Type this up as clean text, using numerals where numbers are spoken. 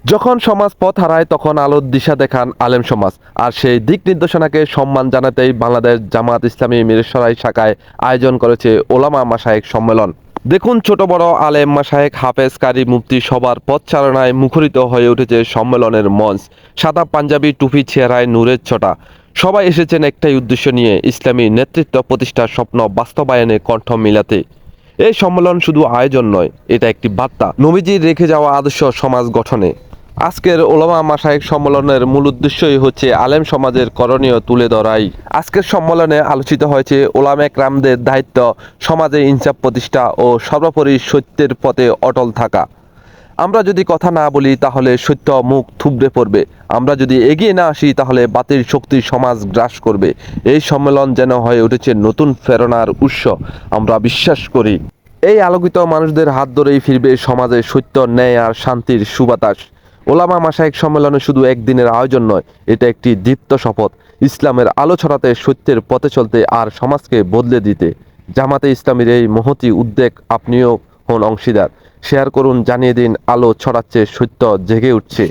যখন সমাজ পথ হারায় তখন আলোর দিশা দেখান আলেম সমাজ। আর সেই দিক নির্দেশনাকে সম্মান জানাতেই বাংলাদেশ জামাত ইসলামী মিরসরাই শাখায় আয়োজন করেছে ওলামা মাশায়েখ সম্মেলন। দেখুন, ছোট বড় আলেম মাশায়েখ হাফেজ কারি মুফতি সবার পথচারণায় মুখরিত হয়ে উঠেছে সম্মেলনের মঞ্চ। সাদা পাঞ্জাবি টুপি চেহারায় নূরের ছটা। সবাই এসেছেন একটাই উদ্দেশ্য নিয়ে, ইসলামী নেতৃত্ব প্রতিষ্ঠার স্বপ্ন বাস্তবায়নে কণ্ঠ মিলাতে। এই সম্মেলন শুধু আয়োজন নয়, এটা একটি বার্তা নবীজির রেখে যাওয়া আদর্শ সমাজ গঠনে। আজকের ওলামা মাশায়েখ সম্মেলনের মূল উদ্দেশ্যই হচ্ছে আলেম সমাজের করণীয় তুলে ধরাই। আজকের সম্মেলনে আলোচিত হয়েছে ওলামা একরামদের দায়িত্ব, সমাজে ইনসাফ প্রতিষ্ঠা ও সর্বোপরি সত্যের পথে অটল থাকা। আমরা যদি কথা না বলি তাহলে সত্য মুখ থুবড়ে পড়বে। আমরা যদি এগিয়ে না আসি তাহলে বাতিল শক্তি সমাজ গ্রাস করবে। এই সম্মেলন যেন হয়ে উঠেছে নতুন প্রেরণার উৎস। আমরা বিশ্বাস করি এই আলোকিত মানুষদের হাত ধরেই ফিরবে সমাজে সত্য, ন্যায় আর শান্তির সুবাতাস। ওলামা মাশায়েখ সম্মেলনে শুধু একদিনের আয়োজন নয়, এটা একটি দীপ্ত শপথ, ইসলামের আলো ছড়াতে, সত্যের পথে চলতে আর সমাজকে বদলে দিতে। জামাতে ইসলামীর এই মহতী উদ্যোগ আপনিও হন অংশীদার। শেয়ার করুন, জানিয়ে দিন, আলো ছড়াচ্ছে, সত্য জেগে উঠছে।